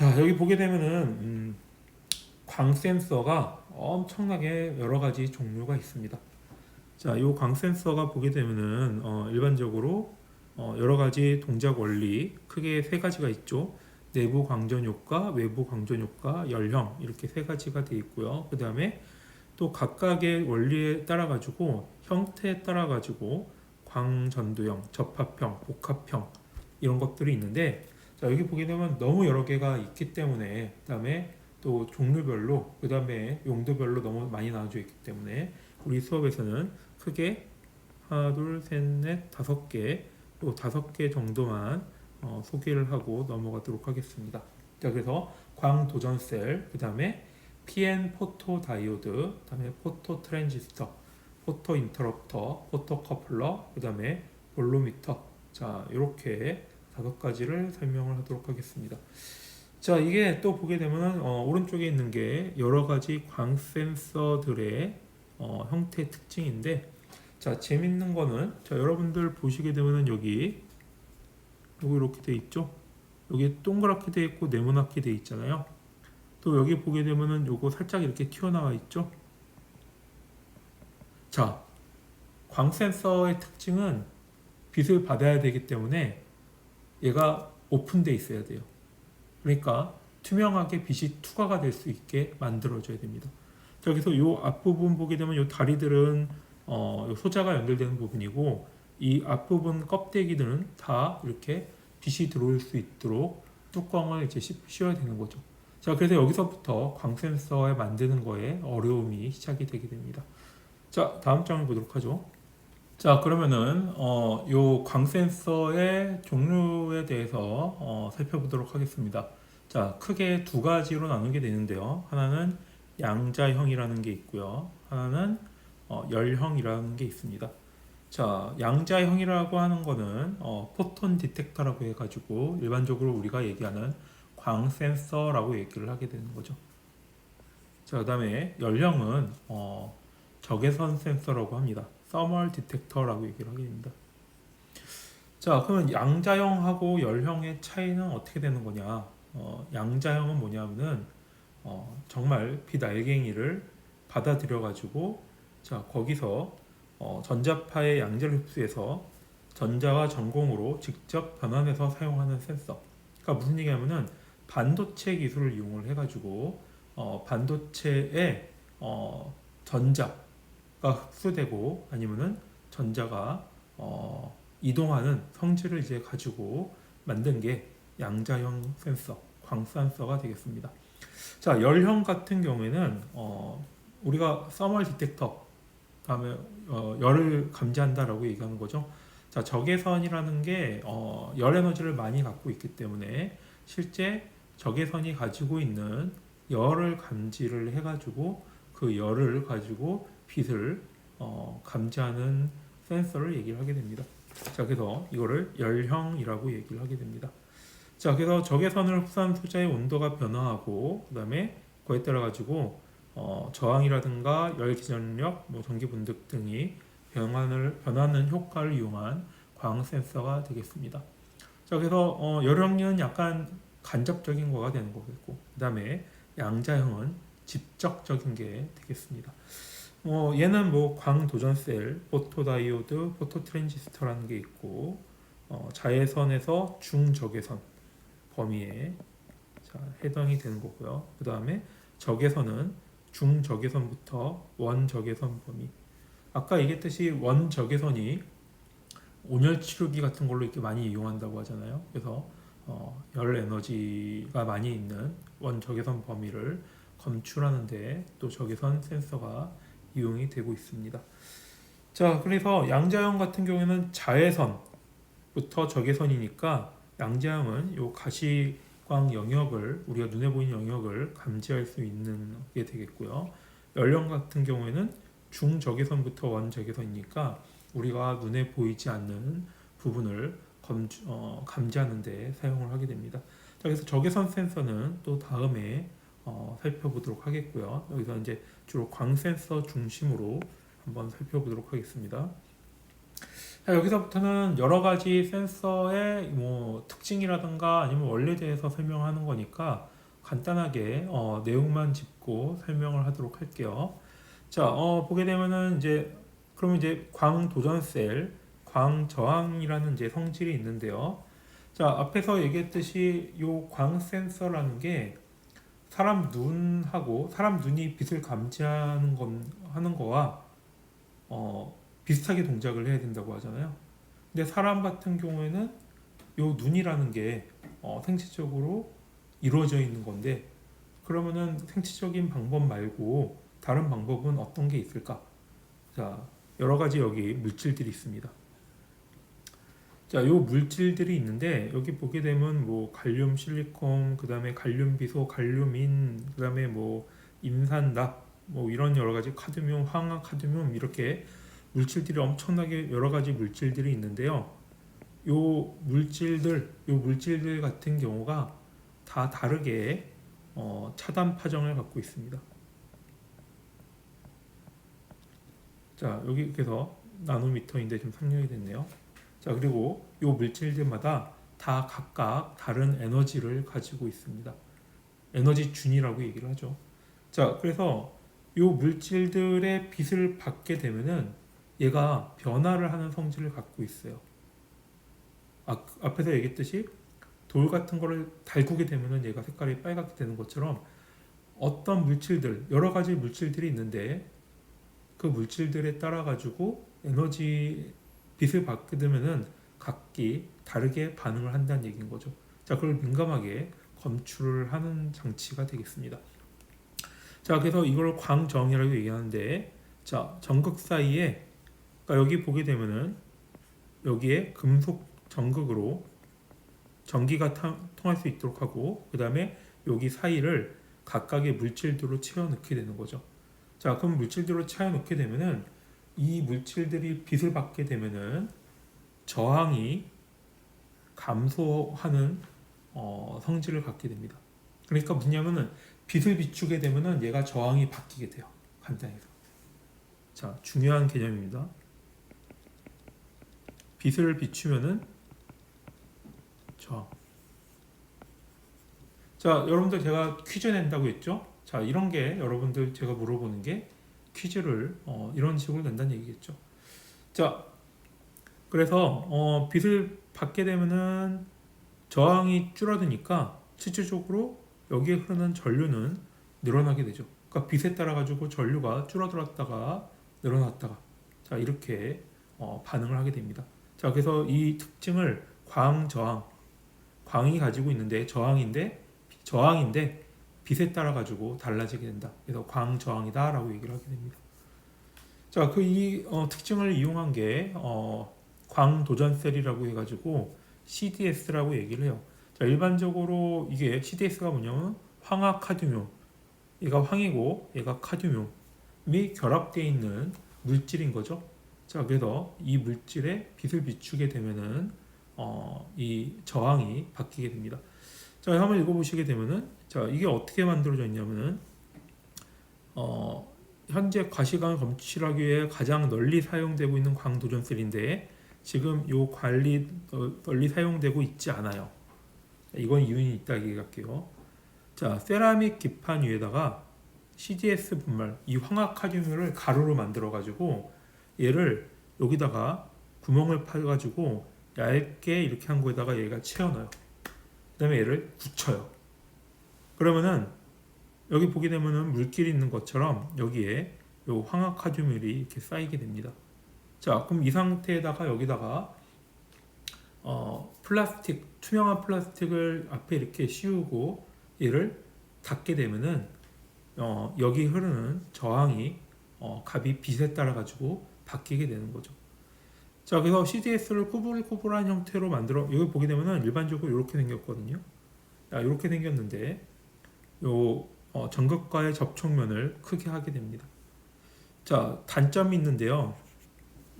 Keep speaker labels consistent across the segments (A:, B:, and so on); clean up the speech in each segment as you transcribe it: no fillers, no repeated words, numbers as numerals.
A: 자, 여기 보게 되면은 광 센서가 엄청나게 여러 가지 종류가 있습니다. 자, 이 광 센서가 보게 되면은 일반적으로 여러 가지 동작 원리 크게 세 가지가 있죠. 내부 광전 효과, 외부 광전 효과, 열형 이렇게 세 가지가 돼 있고요. 그 다음에 또 각각의 원리에 따라 가지고 형태에 따라 가지고 광전도형, 접합형, 복합형 이런 것들이 있는데 자, 여기 보게 되면 너무 여러 개가 있기 때문에 그다음에 또 종류별로 그다음에 용도별로 너무 많이 나눠져 있기 때문에 우리 수업에서는 크게 하나, 둘, 셋, 넷, 다섯 개, 또 다섯 개 정도만 소개를 하고 넘어가도록 하겠습니다. 자, 그래서 광도전 셀, 그 다음에 PN 포토 다이오드, 그 다음에 포토 트랜지스터, 포토 인터럽터, 포토 커플러, 그 다음에 볼로미터. 자, 이렇게 다섯 가지를 설명을 하도록 하겠습니다. 자, 이게 또 보게 되면 오른쪽에 있는 게 여러 가지 광 센서들의 형태 특징인데 자, 재밌는 거는 자, 여러분들 보시게 되면은 여기 이렇게 돼 있죠. 여기 동그랗게 돼 있고 네모나게 돼 있잖아요. 또 여기 보게 되면은 요거 살짝 이렇게 튀어나와 있죠. 자, 광 센서의 특징은 빛을 받아야 되기 때문에 얘가 오픈돼 있어야 돼요. 그러니까 투명하게 빛이 투과가 될 수 있게 만들어줘야 됩니다. 자, 그래서 이 앞부분 보게 되면 이 다리들은 요 소자가 연결되는 부분이고 이 앞부분 껍데기들은 다 이렇게 빛이 들어올 수 있도록 뚜껑을 이제 씌워야 되는 거죠. 자, 그래서 여기서부터 광 센서에 만드는 거에 어려움이 시작이 되게 됩니다. 자, 다음 장을 보도록 하죠. 자, 그러면은 요 광 센서의 종류에 대해서 살펴보도록 하겠습니다. 자, 크게 두 가지로 나누게 되는데요. 하나는 양자형이라는 게 있고요. 하나는 열형이라는 게 있습니다. 자, 양자형이라고 하는 거는 포톤 디텍터라고 해가지고 일반적으로 우리가 얘기하는 광 센서라고 얘기를 하게 되는 거죠. 자, 그다음에 열형은 적외선 센서라고 합니다. 서멀 디텍터라고 얘기를 하게 됩니다. 자, 그러면 양자형하고 열형의 차이는 어떻게 되는 거냐? 양자형은 뭐냐면은 정말 빛 알갱이를 받아들여 가지고 자, 거기서 전자파의 양자를 흡수해서 전자와 전공으로 직접 변환해서 사용하는 센서. 그러니까 무슨 얘기냐면은 반도체 기술을 이용을 해가지고 반도체에 전자가 흡수되고 아니면은 전자가 이동하는 성질을 이제 가지고 만든 게 양자형 센서, 광 센서가 되겠습니다. 자, 열형 같은 경우에는 우리가 서멀 디텍터 다음에 열을 감지한다라고 얘기하는 거죠. 자, 적외선이라는 게 열 에너지를 많이 갖고 있기 때문에 실제 적외선이 가지고 있는 열을 감지를 해가지고 그 열을 가지고 빛을 감지하는 센서를 얘기를 하게 됩니다. 자, 그래서 이거를 열형이라고 얘기를 하게 됩니다. 자, 그래서 적외선을 흡수한 소자의 온도가 변화하고 그 다음에 그에 따라 가지고 저항이라든가 열 기전력, 뭐 전기 분득 등이 변하는 효과를 이용한 광 센서가 되겠습니다. 자, 그래서 열형은 약간 간접적인 거가 되는 거겠고, 그 다음에 양자형은 직접적인 게 되겠습니다. 얘는 뭐 광도전셀, 포토다이오드, 포토트랜지스터라는 게 있고, 자외선에서 중적외선 범위에 자, 해당이 되는 거고요. 그 다음에 적외선은 중적외선부터 원적외선 범위. 아까 얘기했듯이 원적외선이 온열 치료기 같은 걸로 이렇게 많이 이용한다고 하잖아요. 그래서 열 에너지가 많이 있는 원적외선 범위를 검출하는데 또 적외선 센서가 이용이 되고 있습니다. 자, 그래서 양자형 같은 경우에는 자외선부터 적외선이니까 양자형은 요 가시광 영역을 우리가 눈에 보이는 영역을 감지할 수 있는 게 되겠고요. 열형 같은 경우에는 중적외선부터 원적외선이니까 우리가 눈에 보이지 않는 부분을 감지하는 데 사용을 하게 됩니다. 자, 그래서 적외선 센서는 또 다음에 살펴보도록 하겠고요. 여기서 이제 주로 광 센서 중심으로 한번 살펴보도록 하겠습니다. 자, 여기서부터는 여러 가지 센서의 뭐 특징이라든가 아니면 원리에 대해서 설명하는 거니까 간단하게 내용만 짚고 설명을 하도록 할게요. 자, 보게 되면은 이제 그러면 이제 광도전셀, 광저항이라는 이제 성질이 있는데요. 자, 앞에서 얘기했듯이 요 광 센서라는 게 사람 눈하고 사람 눈이 빛을 감지하는 건 하는 거와 비슷하게 동작을 해야 된다고 하잖아요. 근데 사람 같은 경우에는 요 눈이라는 게 생체적으로 이루어져 있는 건데 그러면은 생체적인 방법 말고 다른 방법은 어떤 게 있을까? 자, 여러 가지 여기 물질들이 있습니다. 자, 요 물질들이 있는데 여기 보게 되면 뭐 갈륨 실리콘, 그다음에 갈륨 비소, 갈륨인, 그다음에 뭐 임산납, 뭐 이런 여러 가지 카드뮴, 황화 카드뮴 이렇게 물질들이 엄청나게 여러 가지 물질들이 있는데요. 요 물질들 같은 경우가 다 다르게 차단 파정을 갖고 있습니다. 자, 여기 그래서 나노미터인데 좀 상용이 됐네요. 자, 그리고 요 물질들마다 다 각각 다른 에너지를 가지고 있습니다. 에너지 준이라고 얘기를 하죠. 자, 그래서 요 물질들의 빛을 받게 되면은 얘가 변화를 하는 성질을 갖고 있어요. 앞에서 얘기했듯이 돌 같은 거를 달구게 되면은 얘가 색깔이 빨갛게 되는 것처럼 어떤 물질들, 여러 가지 물질들이 있는데 그 물질들에 따라 가지고 에너지 빛을 받게 되면은 각기 다르게 반응을 한다는 얘기인 거죠. 자, 그걸 민감하게 검출을 하는 장치가 되겠습니다. 자, 그래서 이걸 광정이라고 얘기하는데, 자, 전극 사이에, 그러니까 여기 보게 되면은 여기에 금속 전극으로 전기가 통할 수 있도록 하고, 그 다음에 여기 사이를 각각의 물질들로 채워 넣게 되는 거죠. 자, 그럼 물질들로 채워 넣게 되면은 이 물질들이 빛을 받게 되면은 저항이 감소하는 성질을 갖게 됩니다. 그러니까 뭐냐면은 빛을 비추게 되면은 얘가 저항이 바뀌게 돼요. 간단해서. 자, 중요한 개념입니다. 빛을 비추면은 저항. 자, 여러분들 제가 퀴즈 낸다고 했죠? 자, 이런 게 여러분들 제가 물어보는 게 퀴즈를 이런 식으로 낸다는 얘기겠죠. 자, 그래서 빛을 받게 되면은 저항이 줄어드니까 실질적으로 여기에 흐르는 전류는 늘어나게 되죠. 그러니까 빛에 따라 가지고 전류가 줄어들었다가 늘어났다가 자, 이렇게 반응을 하게 됩니다. 자, 그래서 이 특징을 광저항, 광이 가지고 있는데 저항인데 빛에 따라 가지고 달라지게 된다. 그래서 광저항이다라고 얘기를 하게 됩니다. 자, 그 이 특징을 이용한 게 광도전셀이라고 해가지고 CDS라고 얘기를 해요. 자, 일반적으로 이게 CDS가 뭐냐면 황화 카드뮴, 얘가 황이고 얘가 카드뮴이 결합되어 있는 물질인 거죠. 자, 그래서 이 물질에 빛을 비추게 되면은 이 저항이 바뀌게 됩니다. 자, 한번 읽어보시게 되면은 자, 이게 어떻게 만들어져 있냐면은 현재 과시광을 검출하기 위해 가장 널리 사용되고 있는 광도전셀인데 지금 이 관리 널리 사용되고 있지 않아요. 이건 이유는 있다 얘기할게요. 자, 세라믹 기판 위에다가 CDS 분말, 이 황화카륨을 가루로 만들어 가지고 얘를 여기다가 구멍을 파 가지고 얇게 이렇게 한 거에다가 얘가 채워넣어요. 그다음에 얘를 굳혀요. 그러면은 여기 보게 되면은 물길이 있는 것처럼 여기에 요 황화카륨이 이렇게 쌓이게 됩니다. 자, 그럼 이 상태에다가 여기다가 플라스틱, 투명한 플라스틱을 앞에 이렇게 씌우고 얘를 닫게 되면은 여기 흐르는 저항이 값이 빛에 따라 가지고 바뀌게 되는 거죠. 자, 그래서 CDS를 꾸불꾸불한 형태로 만들어 여기 보게 되면은 일반적으로 이렇게 생겼거든요. 자, 이렇게 생겼는데 요 전극과의 접촉면을 크게 하게 됩니다. 자, 단점이 있는데요.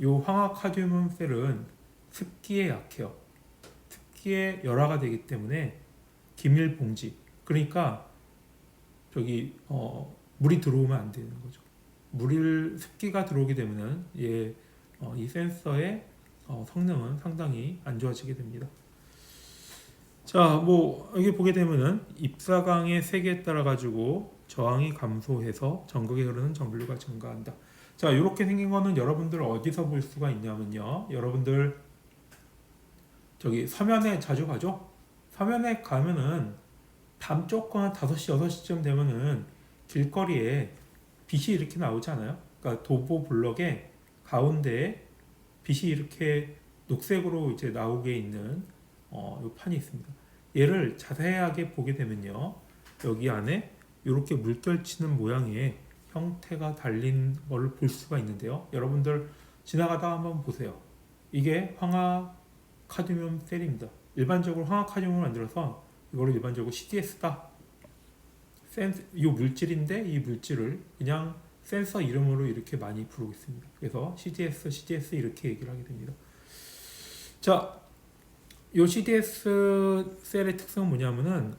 A: 요 황화카륨 셀은 습기에 약해요. 습기에 열화가 되기 때문에 기밀 봉지. 그러니까 저기 물이 들어오면 안 되는 거죠. 습기가 들어오게 되면은 이 센서의 성능은 상당히 안 좋아지게 됩니다. 자, 뭐 여기 보게 되면은 입사강의 세기에 따라 가지고 저항이 감소해서 전극에 흐르는 전류가 증가한다. 자, 이렇게 생긴 거는 여러분들 어디서 볼 수가 있냐면요. 여러분들 저기 서면에 자주 가죠? 서면에 가면은 밤 조금 5시, 6시쯤 되면은 길거리에 빛이 이렇게 나오지 않아요? 그러니까 도보 블럭에 가운데에 빛이 이렇게 녹색으로 이제 나오게 있는 이 판이 있습니다. 얘를 자세하게 보게 되면요. 여기 안에 이렇게 물결치는 모양의 형태가 달린 걸 볼 수가 있는데요. 여러분들 지나가다 한번 보세요. 이게 황화 카드뮴 셀입니다. 일반적으로 황화 카드뮴을 만들어서 이거를 일반적으로 CDS다. 이 물질인데 이 물질을 그냥 센서 이름으로 이렇게 많이 부르고 있습니다. 그래서 CDS 이렇게 얘기를 하게 됩니다. 자, 이 CDS 셀의 특성은 뭐냐면은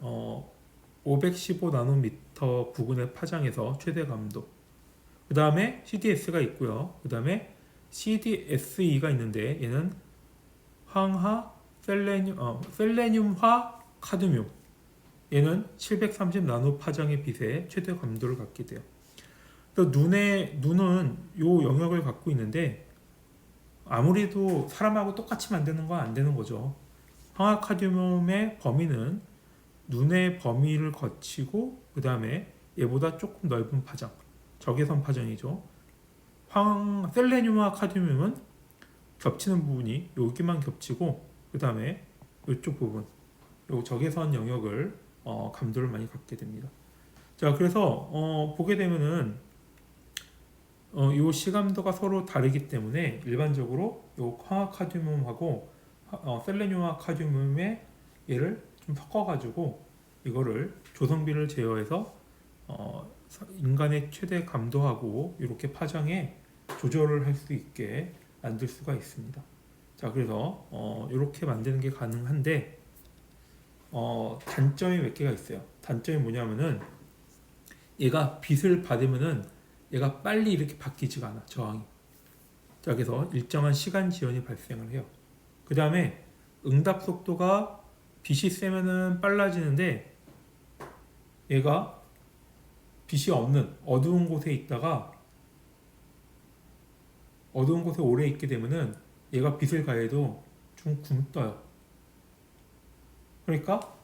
A: 515 나노미터 부근의 파장에서 최대 감도. 그 다음에 CDS가 있고요. 그 다음에 CDSE가 있는데 얘는 황화 셀레늄화 카드뮴. 얘는 730 나노 파장의 빛에 최대 감도를 갖게 돼요. 또 눈은 요 영역을 갖고 있는데 아무래도 사람하고 똑같이 만드는 건 안 되는 거죠. 황화 카드뮴의 범위는 눈의 범위를 거치고 그 다음에 얘보다 조금 넓은 파장, 적외선 파장이죠. 셀레늄과 카드뮴은 겹치는 부분이 여기만 겹치고 그 다음에 이쪽 부분, 요 적외선 영역을 감도를 많이 갖게 됩니다. 자, 그래서 보게 되면은 요 시감도가 서로 다르기 때문에 일반적으로 요 황화 카드뮴하고 셀레늄화 카드뮴의 얘를 좀 섞어가지고 이거를 조성비를 제어해서 인간의 최대 감도하고 이렇게 파장에 조절을 할 수 있게 만들 수가 있습니다. 자, 그래서 이렇게 만드는 게 가능한데 단점이 몇 개가 있어요. 단점이 뭐냐면은 얘가 빛을 받으면은 얘가 빨리 이렇게 바뀌지가 않아, 저항이. 자, 그래서 일정한 시간 지연이 발생을 해요. 그 다음에 응답 속도가 빛이 세면은 빨라지는데 얘가 빛이 없는 어두운 곳에 있다가 어두운 곳에 오래 있게 되면은 얘가 빛을 가해도 좀 굼떠요. 그러니까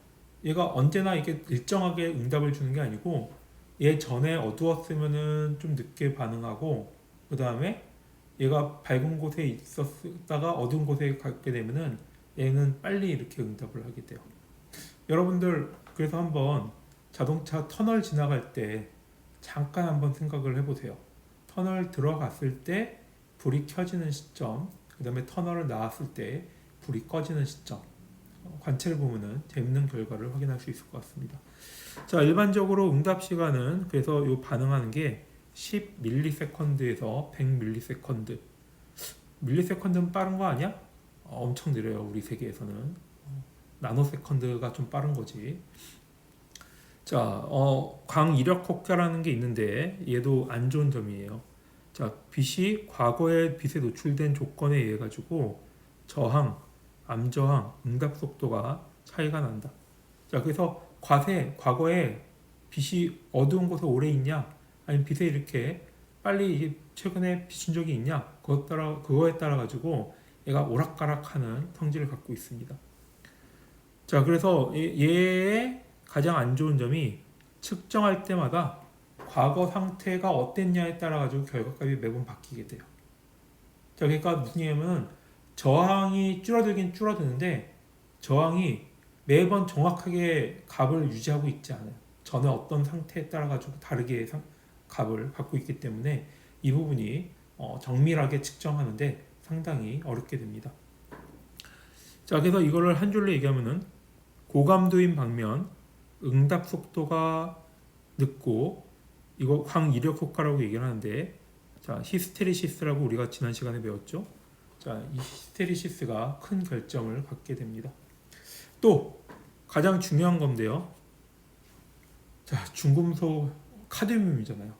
A: 얘가 언제나 이렇게 일정하게 응답을 주는 게 아니고 얘 전에 어두웠으면은 좀 늦게 반응하고 그 다음에 얘가 밝은 곳에 있었다가 어두운 곳에 가게 되면은 얘는 빨리 이렇게 응답을 하게 돼요. 여러분들 그래서 한번 자동차 터널 지나갈 때 잠깐 한번 생각을 해보세요. 터널 들어갔을 때 불이 켜지는 시점, 그 다음에 터널을 나왔을 때 불이 꺼지는 시점 관찰해 보면은 재밌는 결과를 확인할 수 있을 것 같습니다. 자, 일반적으로 응답 시간은 그래서 요 반응하는 게 10ms에서 100ms. 밀리세컨드는 빠른 거 아니야? 엄청 느려요. 우리 세계에서는 나노세컨드가 좀 빠른 거지. 자, 광이력 효과라는 게 있는데 얘도 안 좋은 점이에요. 자, 빛이 과거에 빛에 노출된 조건에 의해 가지고 저항, 암저항, 응답 속도가 차이가 난다. 자, 그래서 과거에 빛이 어두운 곳에 오래 있냐, 아니면 빛에 이렇게 빨리 최근에 비춘 적이 있냐, 그거에 따라 가지고 얘가 오락가락하는 성질을 갖고 있습니다. 자, 그래서 얘의 가장 안 좋은 점이 측정할 때마다 과거 상태가 어땠냐에 따라 가지고 결과값이 매번 바뀌게 돼요. 자, 그러니까 무슨 얘기냐면 저항이 줄어들긴 줄어드는데 저항이 매번 정확하게 값을 유지하고 있지 않아요. 전에 어떤 상태에 따라 가지고 다르게 값을 갖고 있기 때문에 이 부분이 정밀하게 측정하는데 상당히 어렵게 됩니다. 자, 그래서 이거를 한 줄로 얘기하면은 고감도인 방면 응답 속도가 늦고 이거 광이력 효과라고 얘기를 하는데, 자, 히스테리시스라고 우리가 지난 시간에 배웠죠. 자, 이 히스테리시스가 큰 결점을 갖게 됩니다. 또 가장 중요한 건데요. 자, 중금속 카드뮴이잖아요.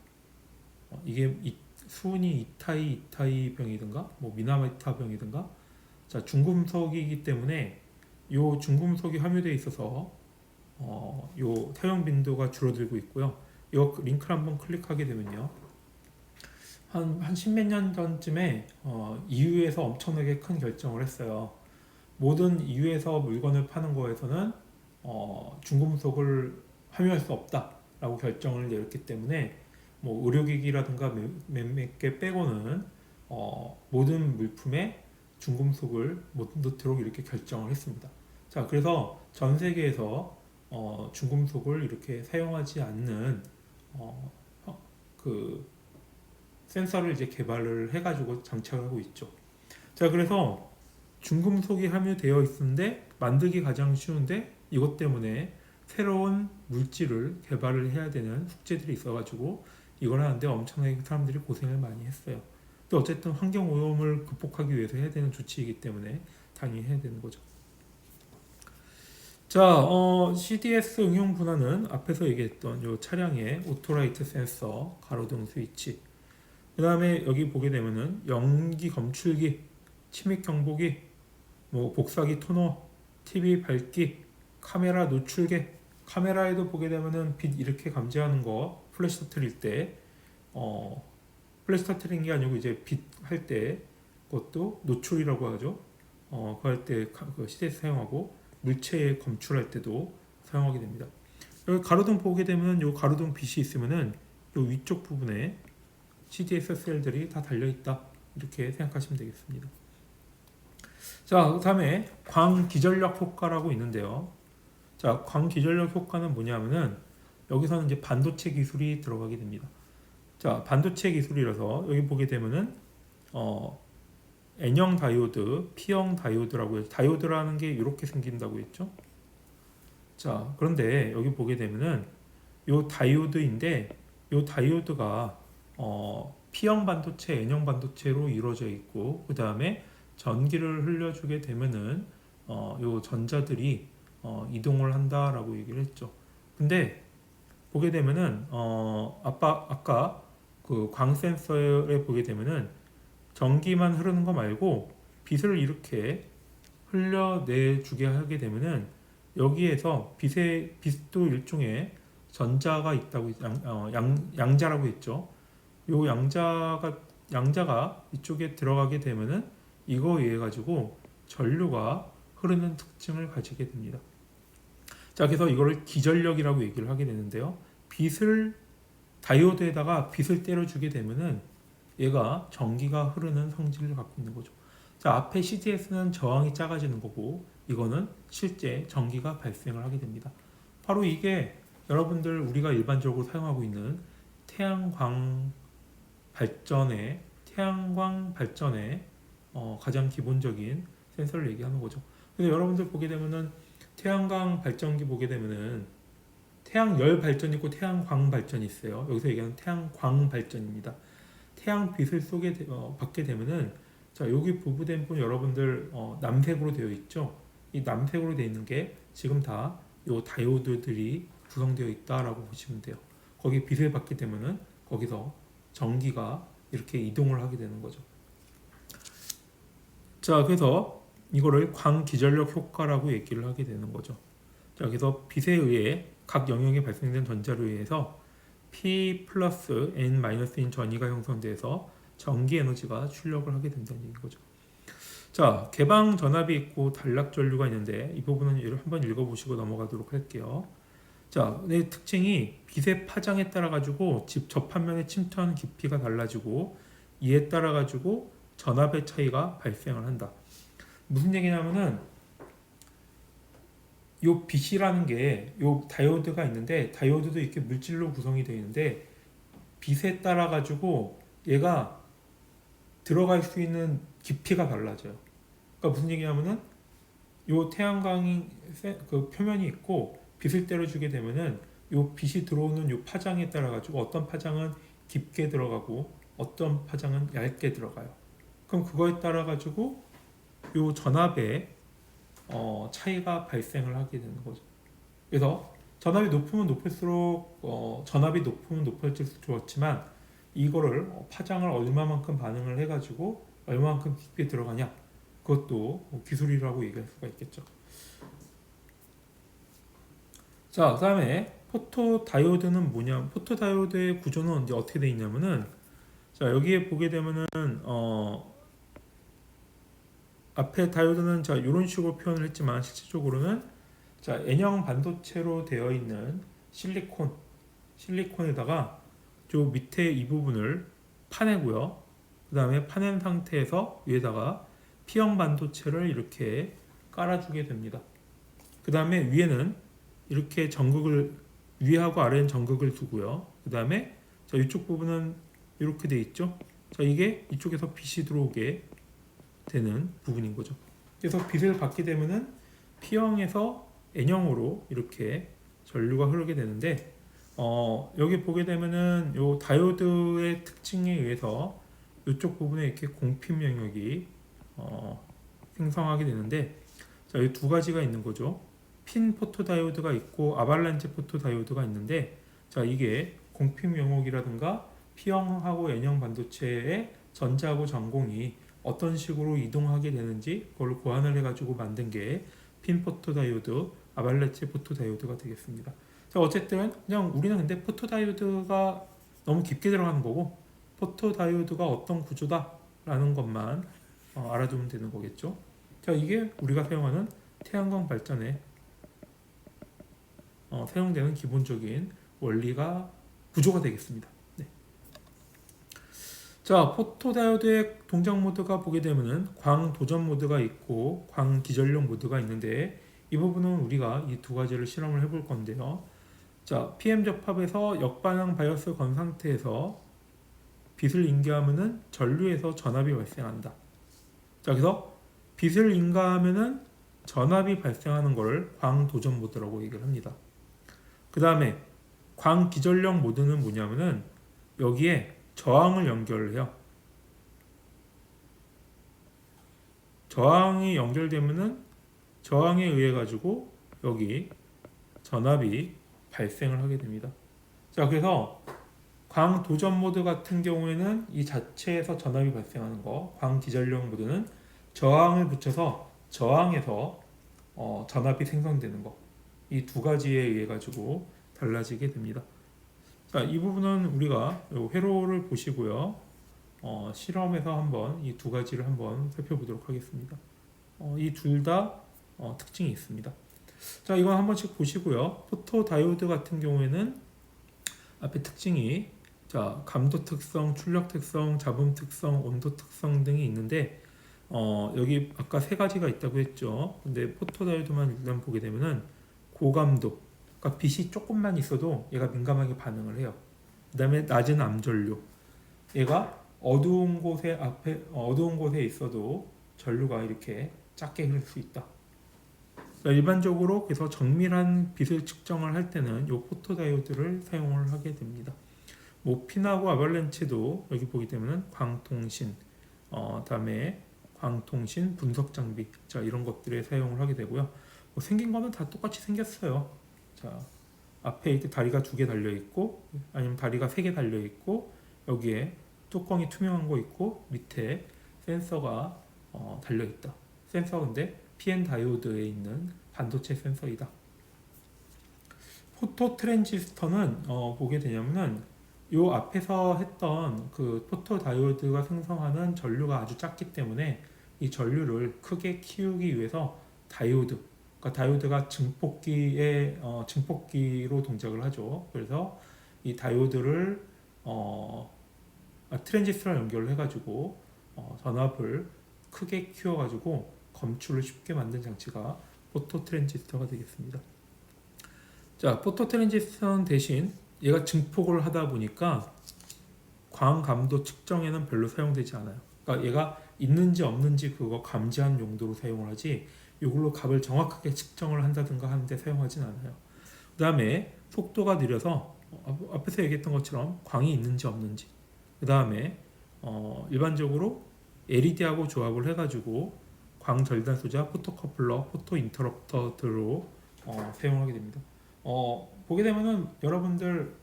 A: 이게 수은이 이타이 병이든가 뭐 미나미타 병이든가 자, 중금속이기 때문에 요 중금속이 함유되어 있어서 요 사용 빈도가 줄어들고 있고요. 이 링크를 한번 클릭하게 되면요. 한 십몇 년 전쯤에 EU에서 엄청나게 큰 결정을 했어요. 모든 EU에서 물건을 파는 거에서는 중금속을 함유할 수 없다라고 결정을 내렸기 때문에 뭐 의료기기라든가 몇몇 개 빼고는 모든 물품에 중금속을 못 넣도록 이렇게 결정을 했습니다. 자, 그래서 전 세계에서 중금속을 이렇게 사용하지 않는 그 센서를 이제 개발을 해가지고 장착하고 있죠. 자, 그래서 중금속이 함유되어 있는데 만들기 가장 쉬운데 이것 때문에 새로운 물질을 개발을 해야 되는 숙제들이 있어가지고 이걸 하는데 엄청나게 사람들이 고생을 많이 했어요. 또 어쨌든 환경 오염을 극복하기 위해서 해야 되는 조치이기 때문에 당연히 해야 되는 거죠. 자, CDS 응용 분야는 앞에서 얘기했던 요 차량의 오토라이트 센서, 가로등 스위치, 그 다음에 여기 보게 되면은 연기 검출기, 침입 경보기, 뭐 복사기 토너, TV 밝기, 카메라 노출계, 카메라에도 보게 되면은 빛 이렇게 감지하는 거 플래시 터트릴 때 플래시 터트리는 게 아니고 이제 빛 할 때 그것도 노출이라고 하죠. 그거 할 때 그 CDS 사용하고 물체 검출할 때도 사용하게 됩니다. 여기 가로등 보게 되면 요 가로등 빛이 있으면은 요 위쪽 부분에 CDS 셀들이 다 달려 있다 이렇게 생각하시면 되겠습니다. 자, 그 다음에 광기전력 효과라고 있는데요. 자, 광기전력 효과는 뭐냐면은 여기서는 이제 반도체 기술이 들어가게 됩니다. 자, 반도체 기술이라서 여기 보게 되면은 N형 다이오드, P형 다이오드라고 해서 다이오드라는 게 이렇게 생긴다고 했죠. 자, 그런데 여기 보게 되면은 요 다이오드인데 요 다이오드가 P형 반도체, N형 반도체로 이루어져 있고 그 다음에 전기를 흘려주게 되면은 요 전자들이 이동을 한다라고 얘기를 했죠. 근데 보게 되면은 아까 그 광 센서에 보게 되면은 전기만 흐르는 거 말고 빛을 이렇게 흘려내주게 하게 되면은 여기에서 빛도 일종의 전자가 있다고 양자라고 했죠. 요 양자가 이쪽에 들어가게 되면은 이거 의해 가지고 전류가 흐르는 특징을 가지게 됩니다. 자, 그래서 이거를 기전력이라고 얘기를 하게 되는데요. 다이오드에다가 빛을 때려주게 되면은 얘가 전기가 흐르는 성질을 갖고 있는 거죠. 자, 앞에 CDS는 저항이 작아지는 거고 이거는 실제 전기가 발생을 하게 됩니다. 바로 이게 여러분들 우리가 일반적으로 사용하고 있는 태양광 발전의 가장 기본적인 센서를 얘기하는 거죠. 근데 여러분들 보게 되면은 태양광 발전기 보게 되면은 태양열 발전이 있고 태양광 발전이 있어요. 여기서 얘기하는 태양광 발전입니다. 태양빛을 받게 되면은 자, 여기 부부된 분 여러분들 남색으로 되어 있죠. 이 남색으로 되어 있는 게 지금 다 요 다이오드들이 구성되어 있다라고 보시면 돼요. 거기 빛을 받게 되면은 거기서 전기가 이렇게 이동을 하게 되는 거죠. 자, 그래서 이거를 광기전력 효과라고 얘기를 하게 되는 거죠. 자, 그래서 빛에 의해 각 영역에 발생된 전자로 의해서 P 플러스 N-인 전위가 형성돼서 전기 에너지가 출력을 하게 된다는 얘기인 거죠. 자, 개방 전압이 있고 단락 전류가 있는데 이 부분은 한번 읽어보시고 넘어가도록 할게요. 자, 내 특징이 빛의 파장에 따라 가지고 접합면에 침투하는 깊이가 달라지고 이에 따라 가지고 전압의 차이가 발생을 한다. 무슨 얘기냐면은 요 빛이라는 게 요 다이오드가 있는데 다이오드도 이렇게 물질로 구성이 되어 있는데 빛에 따라 가지고 얘가 들어갈 수 있는 깊이가 달라져요. 그러니까 무슨 얘기냐면은 요 태양광이 그 표면이 있고 빛을 때려주게 되면은 요 빛이 들어오는 요 파장에 따라 가지고 어떤 파장은 깊게 들어가고 어떤 파장은 얇게 들어가요. 그럼 그거에 따라 가지고 요 전압의 차이가 발생을 하게 되는 거죠. 그래서 전압이 높으면 높을수록 전압이 높으면 높을수록 좋았지만 이거를 파장을 얼마만큼 반응을 해가지고 얼마만큼 깊게 들어가냐 그것도 기술이라고 얘기할 수가 있겠죠. 자, 그다음에 포토 다이오드는 뭐냐? 포토 다이오드의 구조는 이제 어떻게 돼 있냐면은, 자, 여기에 보게 되면은 앞에 다이오드는 자 이런 식으로 표현을 했지만 실질적으로는 자 N형 반도체로 되어 있는 실리콘에다가 저 밑에 이 부분을 파내고요. 그 다음에 파낸 상태에서 위에다가 P형 반도체를 이렇게 깔아주게 됩니다. 그 다음에 위에는 이렇게 전극을 위하고 아래는 전극을 두고요. 그 다음에 자 이쪽 부분은 이렇게 돼 있죠. 자 이게 이쪽에서 빛이 들어오게 되는 부분인 거죠. 그래서 빛을 받게 되면은 P형에서 N형으로 이렇게 전류가 흐르게 되는데 여기 보게 되면은 요 다이오드의 특징에 의해서 이쪽 부분에 이렇게 공필 영역이 생성하게 되는데 자, 이 두 가지가 있는 거죠. 핀 포토 다이오드가 있고 아발란체 포토 다이오드가 있는데 자, 이게 공필 영역이라든가 P형하고 N형 반도체의 전자하고 전공이 어떤 식으로 이동하게 되는지 그걸 고안을 해가지고 만든 게 핀 포토 다이오드, 아발란체 포토 다이오드가 되겠습니다. 자, 어쨌든 그냥 우리는 근데 포토 다이오드가 너무 깊게 들어가는 거고 포토 다이오드가 어떤 구조다라는 것만 알아두면 되는 거겠죠. 자, 이게 우리가 사용하는 태양광 발전에 사용되는 기본적인 원리가 구조가 되겠습니다. 네. 자, 포토다이오드의 동작 모드가 보게 되면은 광 도전 모드가 있고 광 기전력 모드가 있는데 이 부분은 우리가 이 두 가지를 실험을 해볼 건데요. 자, PM 접합에서 역반응 바이어스 건 상태에서 빛을 인계하면은 전류에서 전압이 발생한다. 자, 그래서 빛을 인가하면은 전압이 발생하는 것을 광 도전 모드라고 얘기를 합니다. 그 다음에 광 기전력 모드는 뭐냐면은 여기에 저항을 연결을 해요. 저항이 연결되면은 저항에 의해 가지고 여기 전압이 발생을 하게 됩니다. 자, 그래서 광 도전 모드 같은 경우에는 이 자체에서 전압이 발생하는 거, 광 기전력 모드는 저항을 붙여서 저항에서 전압이 생성되는 거, 이 두 가지에 의해 가지고 달라지게 됩니다. 자, 이 부분은 우리가 회로를 보시고요. 실험에서 한번 이 두 가지를 한번 살펴보도록 하겠습니다. 이 둘 다 특징이 있습니다. 자, 이건 한 번씩 보시고요. 포토 다이오드 같은 경우에는 앞에 특징이 자, 감도 특성, 출력 특성, 잡음 특성, 온도 특성 등이 있는데 여기 아까 세 가지가 있다고 했죠. 근데 포토 다이오드만 일단 보게 되면은 고감도, 그러니까 빛이 조금만 있어도 얘가 민감하게 반응을 해요. 그 다음에 낮은 암전류, 얘가 어두운 곳에 있어도 전류가 이렇게 작게 흐를 수 있다. 그러니까 일반적으로 그래서 정밀한 빛을 측정을 할 때는 이 포토다이오드를 사용을 하게 됩니다. 뭐 핀하고 아발란체도 여기 보게 되면은 광통신, 다음에 광통신 분석 장비, 자 이런 것들에 사용을 하게 되고요. 뭐 생긴 거는 다 똑같이 생겼어요. 자, 앞에 이렇게 다리가 두 개 달려 있고, 아니면 다리가 세 개 달려 있고, 여기에 뚜껑이 투명한 거 있고, 밑에 센서가 달려 있다. 센서 근데 PN 다이오드에 있는 반도체 센서이다. 포토 트랜지스터는 보게 되냐면은 요 앞에서 했던 그 포토 다이오드가 생성하는 전류가 아주 작기 때문에 이 전류를 크게 키우기 위해서 그러니까 다이오드가 증폭기로 동작을 하죠. 그래서 이 다이오드를 트랜지스터랑 연결을 해가지고 전압을 크게 키워가지고 검출을 쉽게 만든 장치가 포토 트랜지스터가 되겠습니다. 자, 포토 트랜지스터는 대신 얘가 증폭을 하다 보니까 광 감도 측정에는 별로 사용되지 않아요. 그러니까 얘가 있는지 없는지 그거 감지하는 용도로 사용을 하지 이걸로 값을 정확하게 측정을 한다든가 하는데 사용하진 않아요. 그 다음에 속도가 느려서 앞에서 얘기했던 것처럼 광이 있는지 없는지, 그 다음에 일반적으로 LED하고 조합을 해가지고 광 절단 소자, 포토커플러, 포토 인터럽터들로 사용하게 됩니다. 보게 되면은 여러분들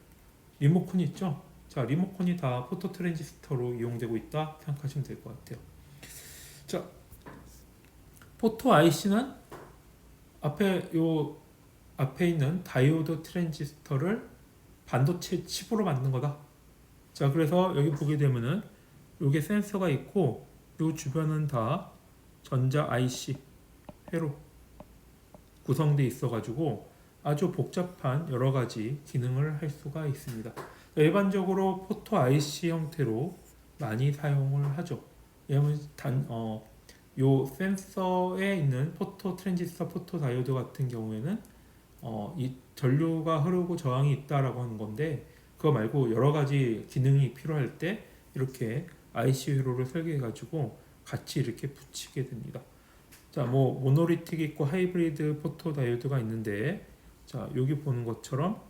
A: 리모컨 있죠? 자, 리모컨이 다 포토 트랜지스터로 이용되고 있다 생각하시면 될 것 같아요. 자, 포토 IC는 앞에 있는 다이오드 트랜지스터를 반도체 칩으로 만든 거다. 자, 그래서 여기 보게 되면은 요게 센서가 있고 요 주변은 다 전자 IC 회로 구성되어 있어가지고 아주 복잡한 여러 가지 기능을 할 수가 있습니다. 일반적으로 포토 IC 형태로 많이 사용을 하죠. 왜냐하면 요 센서에 있는 포토 트랜지스터, 포토 다이오드 같은 경우에는 이 전류가 흐르고 저항이 있다라고 하는 건데 그거 말고 여러 가지 기능이 필요할 때 이렇게 IC 회로를 설계해 가지고 같이 이렇게 붙이게 됩니다. 자, 뭐 모노리틱 있고 하이브리드 포토 다이오드가 있는데 자, 여기 보는 것처럼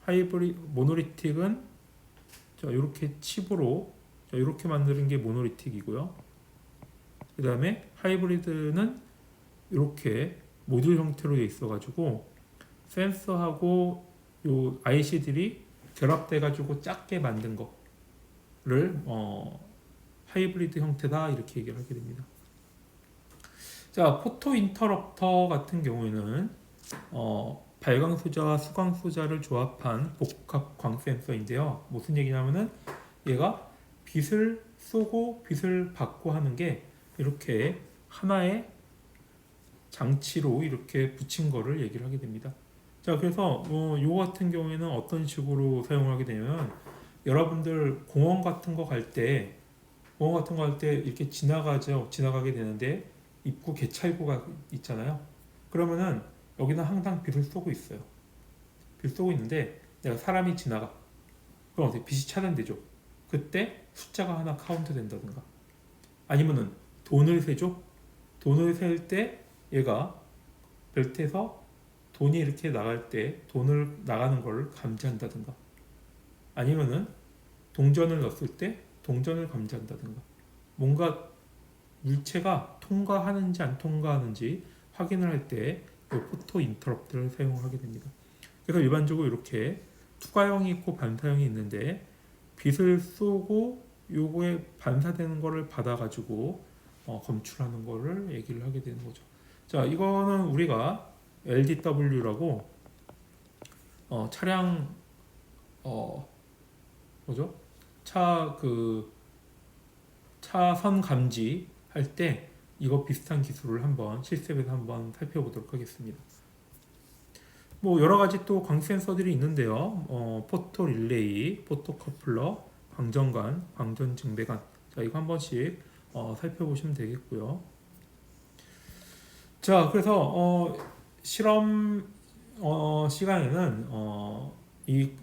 A: 모노리틱은 자, 이렇게 칩으로 자, 이렇게 만드는 게 모노리틱이고요. 그 다음에 하이브리드는 이렇게 모듈 형태로 되어 있어가지고 센서하고 요 IC들이 결합돼 가지고 작게 만든 거를 하이브리드 형태다 이렇게 얘기를 하게 됩니다. 자, 포토 인터럽터 같은 경우에는 발광 소자와 수광 소자를 조합한 복합 광 센서인데요. 무슨 얘기냐면은 얘가 빛을 쏘고 빛을 받고 하는 게 이렇게 하나의 장치로 이렇게 붙인 거를 얘기를 하게 됩니다. 자, 그래서 요 같은 경우에는 어떤 식으로 사용을 하게 되면 여러분들 공원 같은 거 갈 때 이렇게 지나가게 되는데 입구 개찰구가 있잖아요. 그러면은 여기는 항상 빛을 쏘고 있어요. 빛을 쏘고 있는데 내가 사람이 지나가. 그럼 어떻게 빛이 차단되죠. 그때 숫자가 하나 카운트 된다든가 아니면은 돈을 세죠. 돈을 셀 때 얘가 벨트에서 돈이 이렇게 나갈 때 돈을 나가는 걸 감지한다든가 아니면은 동전을 넣었을 때 동전을 감지한다든가 뭔가 물체가 통과하는지 안 통과하는지 확인을 할 때 포토 인터럽트를 사용하게 됩니다. 그래서 일반적으로 이렇게 투과형이 있고 반사형이 있는데 빛을 쏘고 요거에 반사되는 거를 받아가지고 검출하는 거를 얘기를 하게 되는 거죠. 자, 이거는 우리가 LDW라고 차량 뭐죠? 차선 감지 할 때 이거 비슷한 기술을 한번 실습에서 한번 살펴보도록 하겠습니다. 뭐 여러 가지 또 광 센서들이 있는데요. 포토 릴레이, 포토 커플러, 광전관, 광전 증배관. 자, 이거 한 번씩 살펴보시면 되겠고요. 자, 그래서 실험 시간에는 이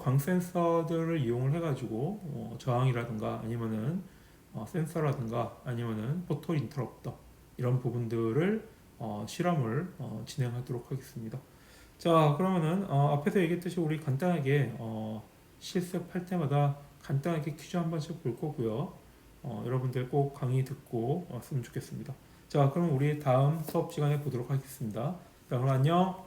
A: 광 센서들을 이용을 해가지고 저항이라든가 아니면은 센서라든가 아니면은 포토 인터럽터 이런 부분들을 실험을 진행하도록 하겠습니다. 자, 그러면은 앞에서 얘기했듯이 우리 간단하게 실습할 때마다 간단하게 퀴즈 한 번씩 볼 거고요. 여러분들 꼭 강의 듣고 왔으면 좋겠습니다. 자, 그럼 우리 다음 수업 시간에 보도록 하겠습니다. 자, 그럼 안녕.